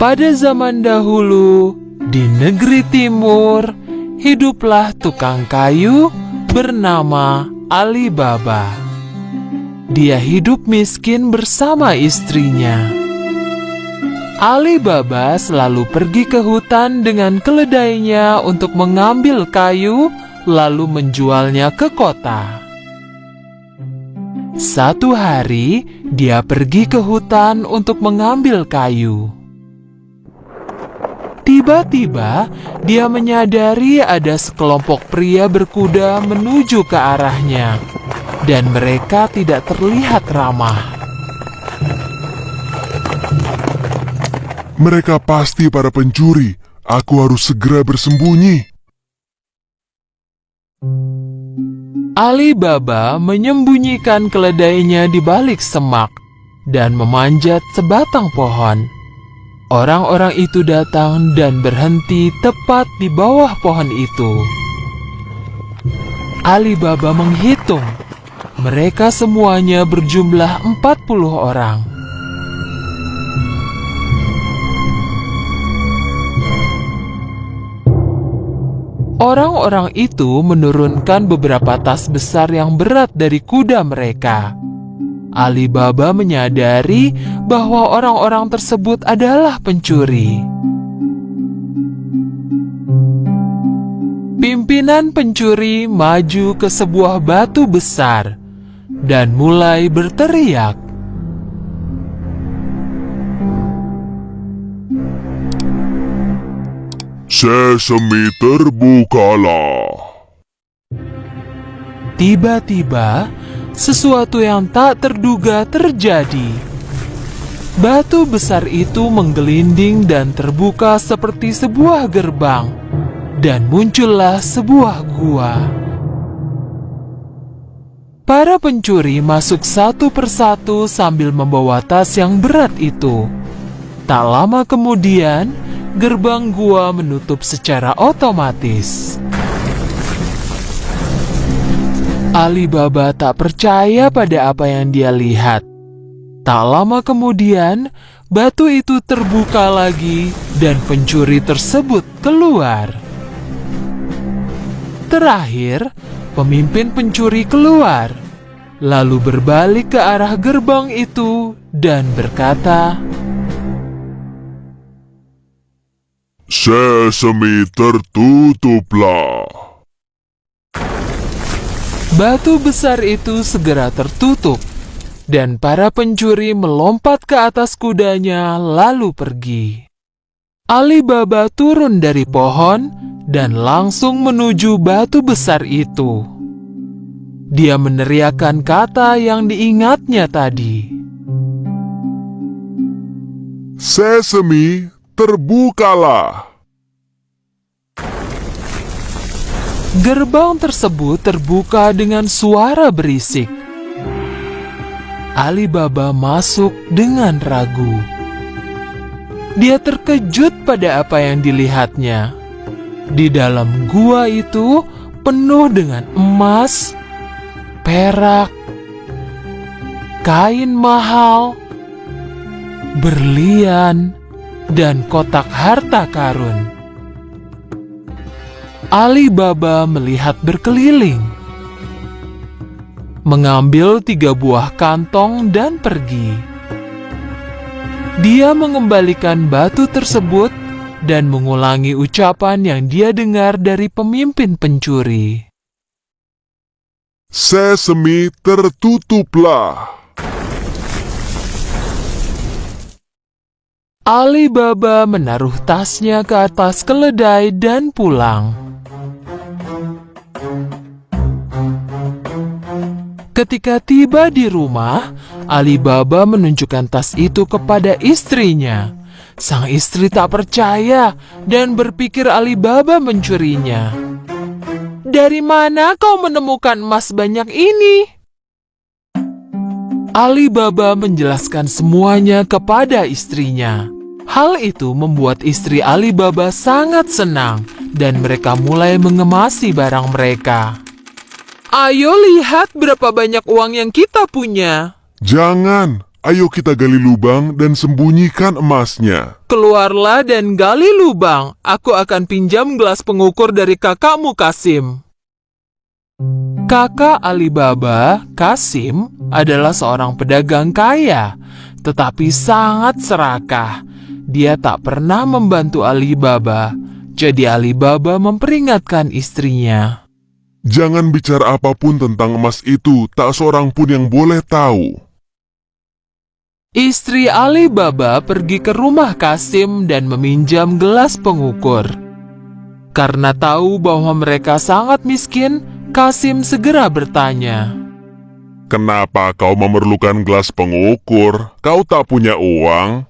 Pada zaman dahulu, di negeri timur, hiduplah tukang kayu bernama Ali Baba. Dia hidup miskin bersama istrinya. Ali Baba selalu pergi ke hutan dengan keledainya untuk mengambil kayu, lalu menjualnya ke kota. Satu hari, dia pergi ke hutan untuk mengambil kayu. Tiba-tiba, dia menyadari ada sekelompok pria berkuda menuju ke arahnya, dan mereka tidak terlihat ramah. Mereka pasti para pencuri. Aku harus segera bersembunyi. Ali Baba menyembunyikan keledainya di balik semak dan memanjat sebatang pohon. Orang-orang itu datang dan berhenti tepat di bawah pohon itu. Ali Baba menghitung. Mereka semuanya berjumlah 40 orang. Orang-orang itu menurunkan beberapa tas besar yang berat dari kuda mereka. Ali Baba menyadari bahwa orang-orang tersebut adalah pencuri. Pimpinan pencuri maju ke sebuah batu besar dan mulai berteriak. Sesame terbukalah. Tiba-tiba, sesuatu yang tak terduga terjadi. Batu besar itu menggelinding dan terbuka seperti sebuah gerbang, dan muncullah sebuah gua. Para pencuri masuk satu persatu sambil membawa tas yang berat itu. Tak lama kemudian, gerbang gua menutup secara otomatis. Ali Baba tak percaya pada apa yang dia lihat. Tak lama kemudian, batu itu terbuka lagi dan pencuri tersebut keluar. Terakhir, pemimpin pencuri keluar, lalu berbalik ke arah gerbang itu dan berkata, Sesame tertutuplah. Batu besar itu segera tertutup, dan para pencuri melompat ke atas kudanya lalu pergi. Ali Baba turun dari pohon dan langsung menuju batu besar itu. Dia meneriakkan kata yang diingatnya tadi. Sesame terbukalah. Gerbang tersebut terbuka dengan suara berisik. Ali Baba masuk dengan ragu. Dia terkejut pada apa yang dilihatnya. Di dalam gua itu penuh dengan emas, perak, kain mahal, berlian, dan kotak harta karun. Ali Baba melihat berkeliling, mengambil 3 buah kantong dan pergi. Dia mengembalikan batu tersebut dan mengulangi ucapan yang dia dengar dari pemimpin pencuri. Sesame tertutuplah. Ali Baba menaruh tasnya ke atas keledai dan pulang. Ketika tiba di rumah, Ali Baba menunjukkan tas itu kepada istrinya. Sang istri tak percaya dan berpikir Ali Baba mencurinya. "Dari mana kau menemukan emas banyak ini?" Ali Baba menjelaskan semuanya kepada istrinya. Hal itu membuat istri Ali Baba sangat senang dan mereka mulai mengemasi barang mereka. "Ayo lihat berapa banyak uang yang kita punya." Jangan, Ayo kita gali lubang dan sembunyikan emasnya. Keluarlah dan gali lubang. Aku akan pinjam gelas pengukur dari kakakmu Kasim. Kakak Alibaba, Kasim, adalah seorang pedagang kaya, tetapi sangat serakah. Dia tak pernah membantu Alibaba, jadi Alibaba memperingatkan istrinya. Jangan bicara apapun tentang emas itu, tak seorang pun yang boleh tahu. Istri Alibaba pergi ke rumah Kasim dan meminjam gelas pengukur. Karena tahu bahwa mereka sangat miskin, Kasim segera bertanya, Kenapa kau memerlukan gelas pengukur? Kau tak punya uang?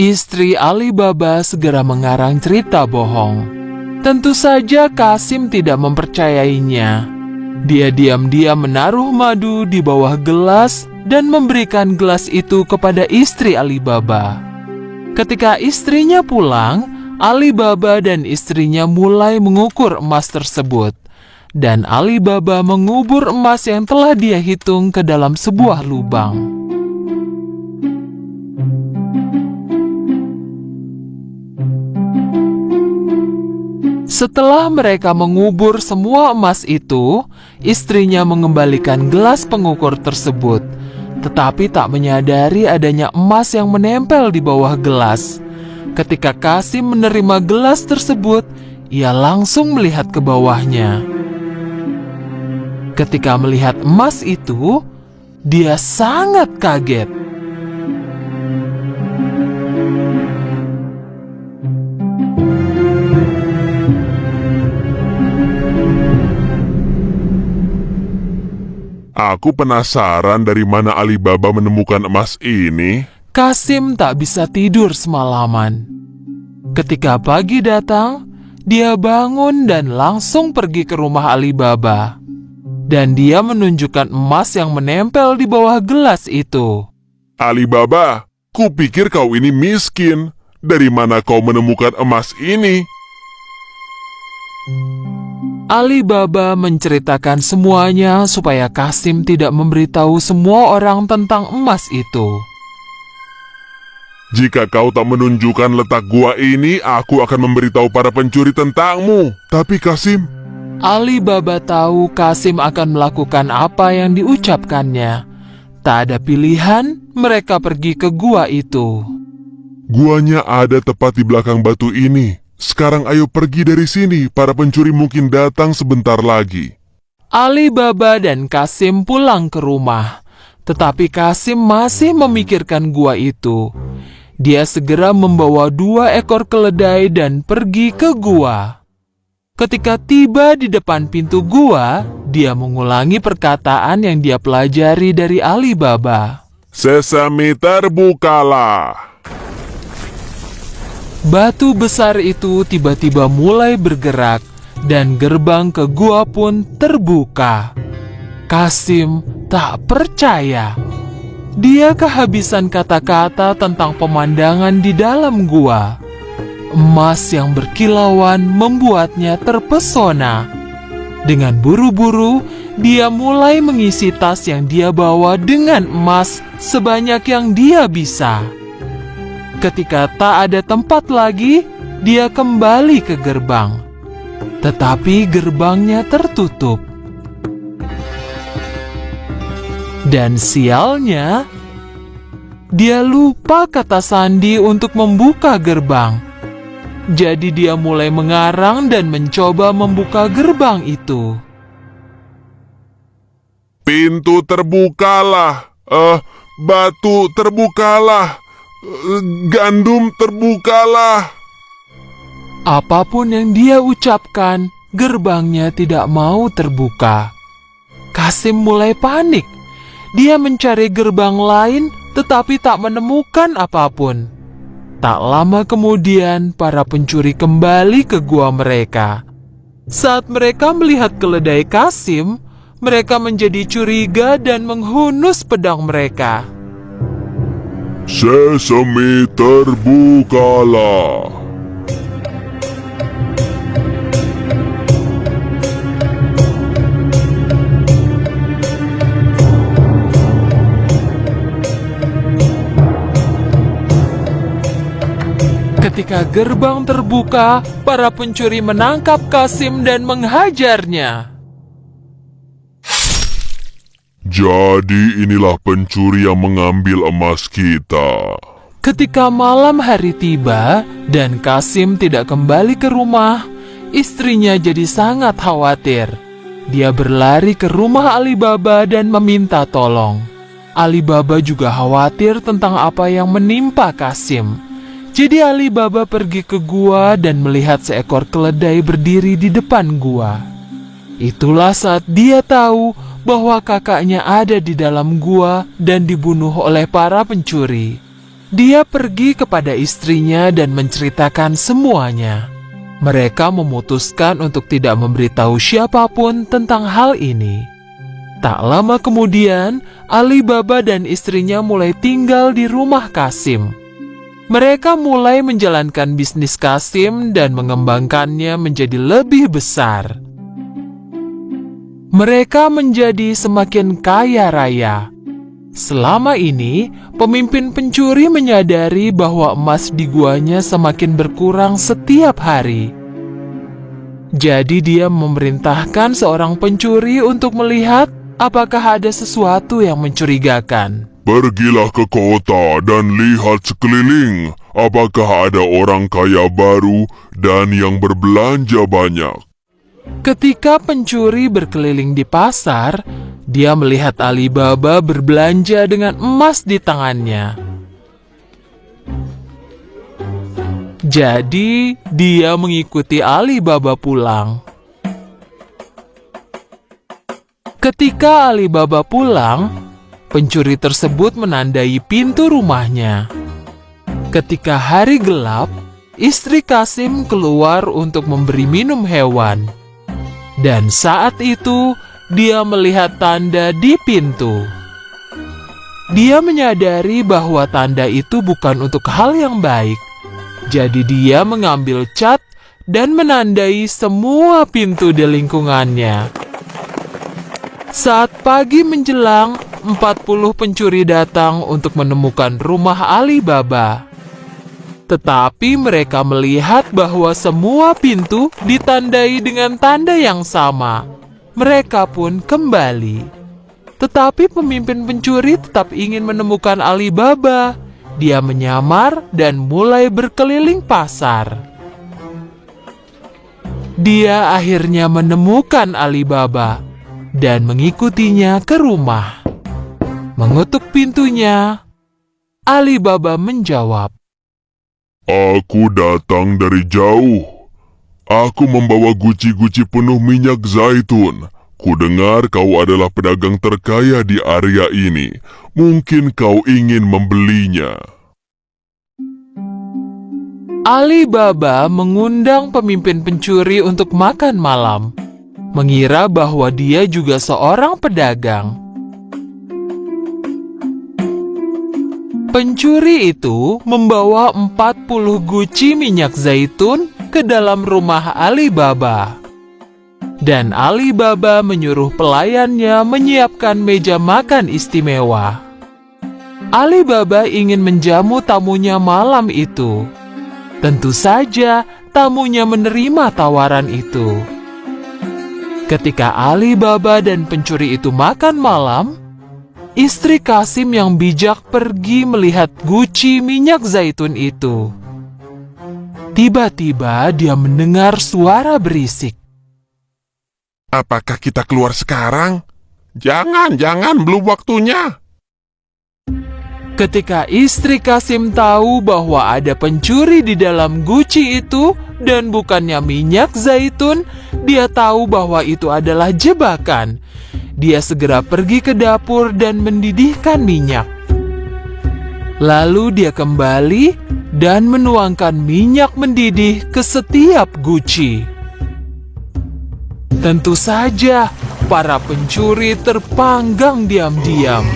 Istri Alibaba segera mengarang cerita bohong. Tentu saja Kasim tidak mempercayainya. Dia diam-diam menaruh madu di bawah gelas dan memberikan gelas itu kepada istri Alibaba. Ketika istrinya pulang, Alibaba dan istrinya mulai mengukur emas tersebut. Dan Alibaba mengubur emas yang telah dia hitung ke dalam sebuah lubang. Setelah mereka mengubur semua emas itu, istrinya mengembalikan gelas pengukur tersebut, tetapi tak menyadari adanya emas yang menempel di bawah gelas. Ketika Kasim menerima gelas tersebut, ia langsung melihat ke bawahnya. Ketika melihat emas itu, dia sangat kaget. Aku penasaran dari mana Alibaba menemukan emas ini. Kasim tak bisa tidur semalaman. Ketika pagi datang, dia bangun dan langsung pergi ke rumah Alibaba. Dan dia menunjukkan emas yang menempel di bawah gelas itu. Alibaba, kupikir kau ini miskin. Dari mana kau menemukan emas ini? Alibaba menceritakan semuanya supaya Kasim tidak memberitahu semua orang tentang emas itu. Jika kau tak menunjukkan letak gua ini, aku akan memberitahu para pencuri tentangmu. Tapi Kasim, Alibaba tahu Kasim akan melakukan apa yang diucapkannya. Tak ada pilihan, mereka pergi ke gua itu. guanya ada tepat di belakang batu ini. Sekarang ayo pergi dari sini, para pencuri mungkin datang sebentar lagi. Alibaba dan Kasim pulang ke rumah. Tetapi Kasim masih memikirkan gua itu. Dia segera membawa 2 ekor keledai dan pergi ke gua. Ketika tiba di depan pintu gua, dia mengulangi perkataan yang dia pelajari dari Alibaba. Sesame terbukalah. Batu besar itu tiba-tiba mulai bergerak dan gerbang ke gua pun terbuka. Kasim tak percaya. Dia kehabisan kata-kata tentang pemandangan di dalam gua. Emas yang berkilauan membuatnya terpesona. Dengan buru-buru, dia mulai mengisi tas yang dia bawa dengan emas sebanyak yang dia bisa. Ketika tak ada tempat lagi, dia kembali ke gerbang. Tetapi gerbangnya tertutup. Dan sialnya, dia lupa kata sandi untuk membuka gerbang. Jadi dia mulai mengarang dan mencoba membuka gerbang itu. Pintu terbukalah. Batu terbukalah. Gandum terbukalah. Apapun yang dia ucapkan, gerbangnya tidak mau terbuka. Kasim mulai panik. Dia mencari gerbang lain, tetapi tak menemukan apapun. Tak lama kemudian, para pencuri kembali ke gua mereka. Saat mereka melihat keledai Kasim, mereka menjadi curiga dan menghunus pedang mereka. Sesame terbukalah. Ketika gerbang terbuka, para pencuri menangkap Kasim dan menghajarnya. Jadi inilah pencuri yang mengambil emas kita. Ketika malam hari tiba dan Kasim tidak kembali ke rumah, istrinya jadi sangat khawatir. Dia berlari ke rumah Alibaba dan meminta tolong. Alibaba juga khawatir tentang apa yang menimpa Kasim. Jadi Alibaba pergi ke gua dan melihat seekor keledai berdiri di depan gua. Itulah saat dia tahu bahwa kakaknya ada di dalam gua dan dibunuh oleh para pencuri. Dia pergi kepada istrinya dan menceritakan semuanya. Mereka memutuskan untuk tidak memberitahu siapapun tentang hal ini. Tak lama kemudian, Alibaba dan istrinya mulai tinggal di rumah Kasim. Mereka mulai menjalankan bisnis Kasim dan mengembangkannya menjadi lebih besar. Mereka menjadi semakin kaya raya. Selama ini, pemimpin pencuri menyadari bahwa emas di guanya semakin berkurang setiap hari. Jadi dia memerintahkan seorang pencuri untuk melihat apakah ada sesuatu yang mencurigakan. Pergilah ke kota dan lihat sekeliling, apakah ada orang kaya baru dan yang berbelanja banyak. Ketika pencuri berkeliling di pasar, dia melihat Alibaba berbelanja dengan emas di tangannya. Jadi, dia mengikuti Alibaba pulang. Ketika Alibaba pulang, pencuri tersebut menandai pintu rumahnya. Ketika hari gelap, istri Kasim keluar untuk memberi minum hewan. Dan saat itu, dia melihat tanda di pintu. Dia menyadari bahwa tanda itu bukan untuk hal yang baik. Jadi dia mengambil cat dan menandai semua pintu di lingkungannya. Saat pagi menjelang, 40 pencuri datang untuk menemukan rumah Alibaba. Tetapi mereka melihat bahwa semua pintu ditandai dengan tanda yang sama. Mereka pun kembali. Tetapi pemimpin pencuri tetap ingin menemukan Alibaba. Dia menyamar dan mulai berkeliling pasar. Dia akhirnya menemukan Alibaba dan mengikutinya ke rumah. Mengetuk pintunya, Alibaba menjawab, Aku datang dari jauh. Aku membawa guci-guci penuh minyak zaitun. Kudengar kau adalah pedagang terkaya di area ini. Mungkin kau ingin membelinya. Alibaba mengundang pemimpin pencuri untuk makan malam, mengira bahwa dia juga seorang pedagang. Pencuri itu membawa 40 guci minyak zaitun ke dalam rumah Alibaba. Dan Alibaba menyuruh pelayannya menyiapkan meja makan istimewa. Alibaba ingin menjamu tamunya malam itu. Tentu saja tamunya menerima tawaran itu. Ketika Alibaba dan pencuri itu makan malam, istri Kasim yang bijak pergi melihat guci minyak zaitun itu. Tiba-tiba dia mendengar suara berisik. Apakah kita keluar sekarang? Jangan, belum waktunya. Ketika istri Kasim tahu bahwa ada pencuri di dalam guci itu dan bukannya minyak zaitun, dia tahu bahwa itu adalah jebakan. Dia segera pergi ke dapur dan mendidihkan minyak. Lalu dia kembali dan menuangkan minyak mendidih ke setiap guci. Tentu saja, para pencuri terpanggang diam-diam.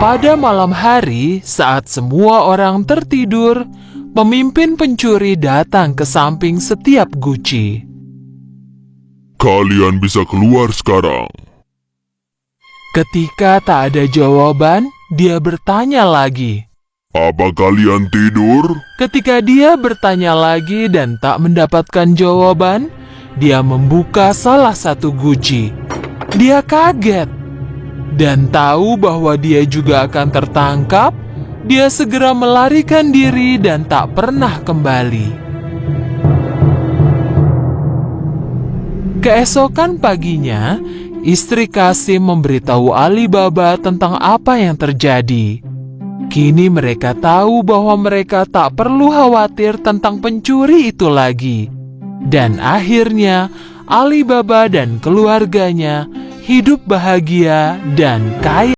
Pada malam hari, saat semua orang tertidur, pemimpin pencuri datang ke samping setiap guci. Kalian bisa keluar sekarang. Ketika tak ada jawaban, dia bertanya lagi. Apa kalian tidur? Ketika dia bertanya lagi dan tak mendapatkan jawaban, dia membuka salah satu guci. Dia kaget dan tahu bahwa dia juga akan tertangkap. Dia segera melarikan diri dan tak pernah kembali. Keesokan paginya, istri Kasim memberitahu Ali Baba tentang apa yang terjadi. Kini mereka tahu bahwa mereka tak perlu khawatir tentang pencuri itu lagi. Dan akhirnya, Ali Baba dan keluarganya hidup bahagia dan kaya.